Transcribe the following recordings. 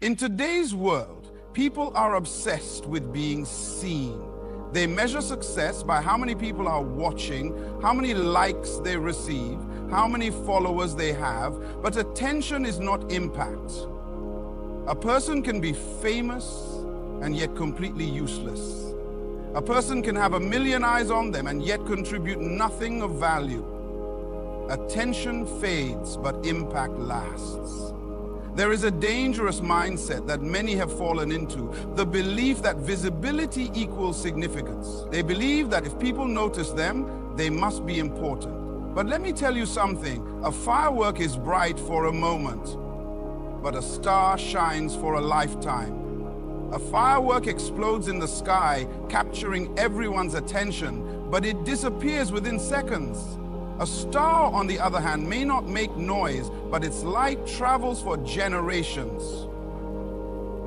In today's world, people are obsessed with being seen. They measure success by how many people are watching, how many likes they receive, how many followers they have, but attention is not impact. A person can be famous and yet completely useless. A person can have 1 million eyes on them and yet contribute nothing of value. Attention fades, but impact lasts. There is a dangerous mindset that many have fallen into, the belief that visibility equals significance. They believe that if people notice them, they must be important. But let me tell you something, a firework is bright for a moment, but a star shines for a lifetime. A firework explodes in the sky, capturing everyone's attention, but it disappears within seconds. A star, on the other hand, may not make noise, but its light travels for generations.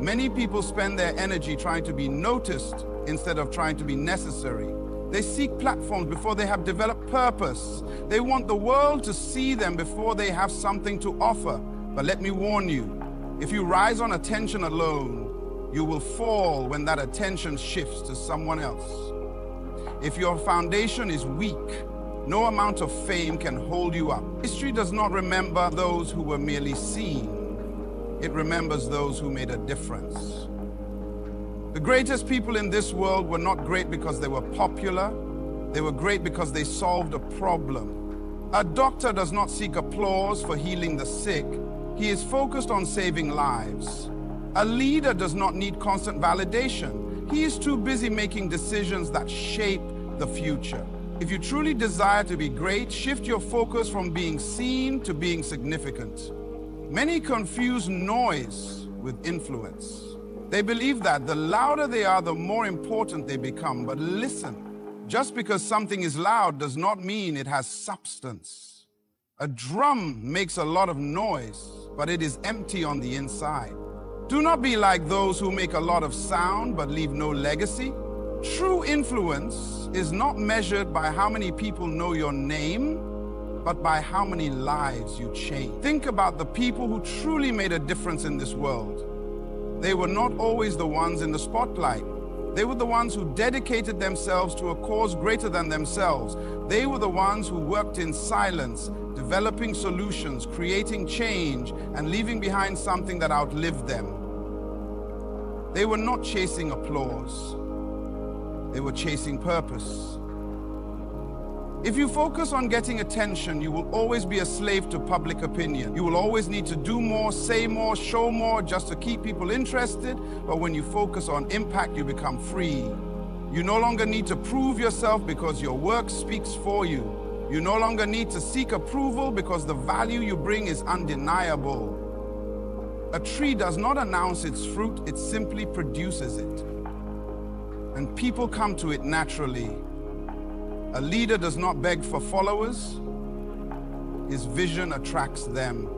Many people spend their energy trying to be noticed instead of trying to be necessary. They seek platforms before they have developed purpose. They want the world to see them before they have something to offer. But let me warn you, if you rise on attention alone, you will fall when that attention shifts to someone else. If your foundation is weak, no amount of fame can hold you up. History does not remember those who were merely seen. It remembers those who made a difference. The greatest people in this world were not great because they were popular. They were great because they solved a problem. A doctor does not seek applause for healing the sick. He is focused on saving lives. A leader does not need constant validation. He is too busy making decisions that shape the future. If you truly desire to be great, shift your focus from being seen to being significant. Many confuse noise with influence. They believe that the louder they are, the more important they become. But listen, just because something is loud does not mean it has substance. A drum makes a lot of noise, but it is empty on the inside. Do not be like those who make a lot of sound but leave no legacy. True influence is not measured by how many people know your name, but by how many lives you change. Think about the people who truly made a difference in this world. They were not always the ones in the spotlight. They were the ones who dedicated themselves to a cause greater than themselves. They were the ones who worked in silence, developing solutions, creating change, and leaving behind something that outlived them. They were not chasing applause. They were chasing purpose. If you focus on getting attention, you will always be a slave to public opinion. You will always need to do more, say more, show more just to keep people interested. But when you focus on impact, you become free. You no longer need to prove yourself because your work speaks for you. You no longer need to seek approval because the value you bring is undeniable. A tree does not announce its fruit, it simply produces it. And people come to it naturally. A leader does not beg for followers. His vision attracts them.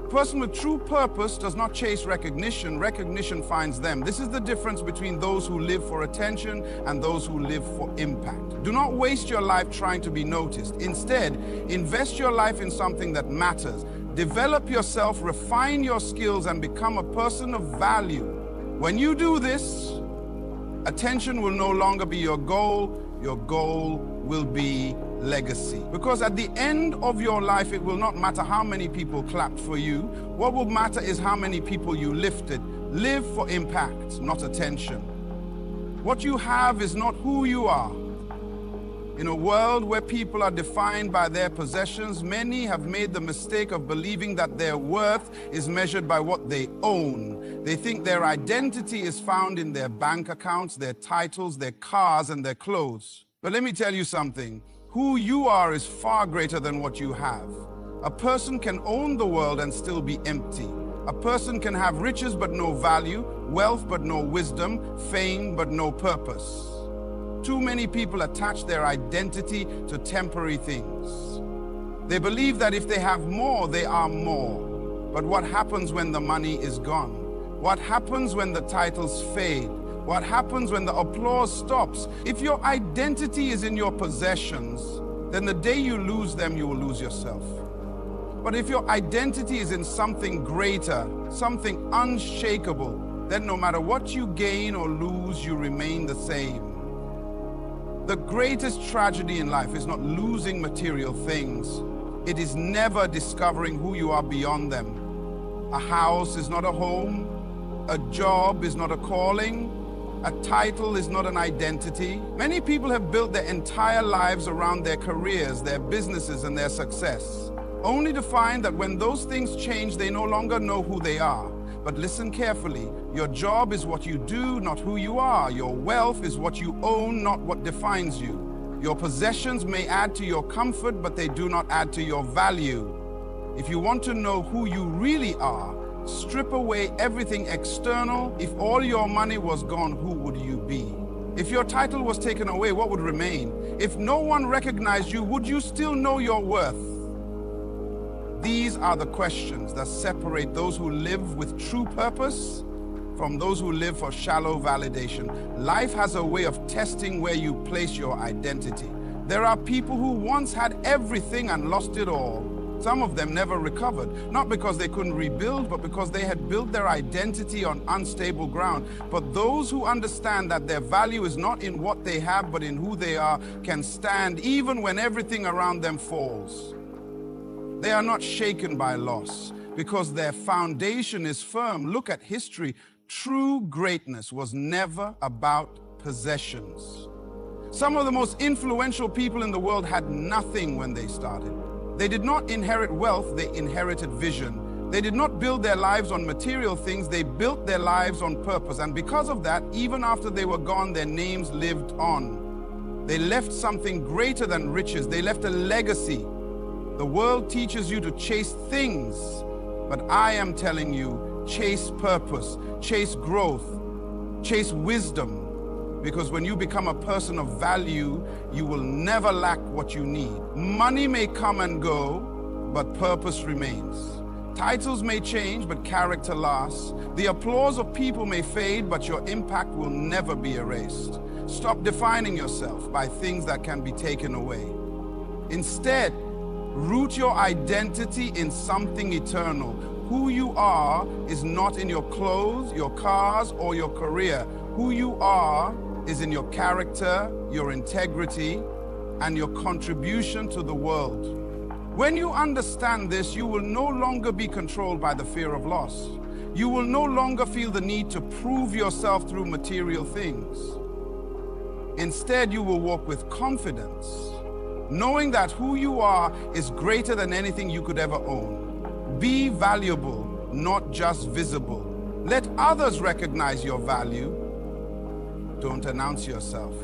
A person with true purpose does not chase recognition. Recognition finds them. This is the difference between those who live for attention and those who live for impact. Do not waste your life trying to be noticed. Instead, invest your life in something that matters. Develop yourself, refine your skills, and become a person of value. When you do this, attention will no longer be your goal will be legacy. Because at the end of your life, it will not matter how many people clapped for you. What will matter is how many people you lifted. Live for impact, not attention. What you have is not who you are. In a world where people are defined by their possessions, many have made the mistake of believing that their worth is measured by what they own. They think their identity is found in their bank accounts, their titles, their cars, and their clothes. But let me tell you something. Who you are is far greater than what you have. A person can own the world and still be empty. A person can have riches but no value, wealth but no wisdom, fame but no purpose. Too many people attach their identity to temporary things. They believe that if they have more, they are more. But what happens when the money is gone? What happens when the titles fade? What happens when the applause stops? If your identity is in your possessions, then the day you lose them, you will lose yourself. But if your identity is in something greater, something unshakable, then no matter what you gain or lose, you remain the same. The greatest tragedy in life is not losing material things. It is never discovering who you are beyond them. A house is not a home. A job is not a calling. A title is not an identity. Many people have built their entire lives around their careers, their businesses, and their success, only to find that when those things change, they no longer know who they are. But listen carefully. Your job is what you do, not who you are. Your wealth is what you own, not what defines you. Your possessions may add to your comfort, but they do not add to your value. If you want to know who you really are, strip away everything external. If all your money was gone, who would you be? If your title was taken away, what would remain? If no one recognized you, would you still know your worth? These are the questions that separate those who live with true purpose from those who live for shallow validation. Life has a way of testing where you place your identity. There are people who once had everything and lost it all. Some of them never recovered, not because they couldn't rebuild, but because they had built their identity on unstable ground. But those who understand that their value is not in what they have, but in who they are, can stand even when everything around them falls. They are not shaken by loss because their foundation is firm. Look at history. True greatness was never about possessions. Some of the most influential people in the world had nothing when they started. They did not inherit wealth, they inherited vision. They did not build their lives on material things, they built their lives on purpose. And because of that, even after they were gone, their names lived on. They left something greater than riches. They left a legacy. The world teaches you to chase things, but I am telling you, chase purpose, chase growth, chase wisdom. Because when you become a person of value, you will never lack what you need. Money may come and go, but purpose remains. Titles may change, but character lasts. The applause of people may fade, but your impact will never be erased. Stop defining yourself by things that can be taken away. Instead, root your identity in something eternal. Who you are is not in your clothes, your cars, or your career. Who you are is in your character, your integrity, and your contribution to the world. When you understand this, you will no longer be controlled by the fear of loss. You will no longer feel the need to prove yourself through material things. Instead, you will walk with confidence, knowing that who you are is greater than anything you could ever own. Be valuable, not just visible. Let others recognize your value. Don't announce yourself.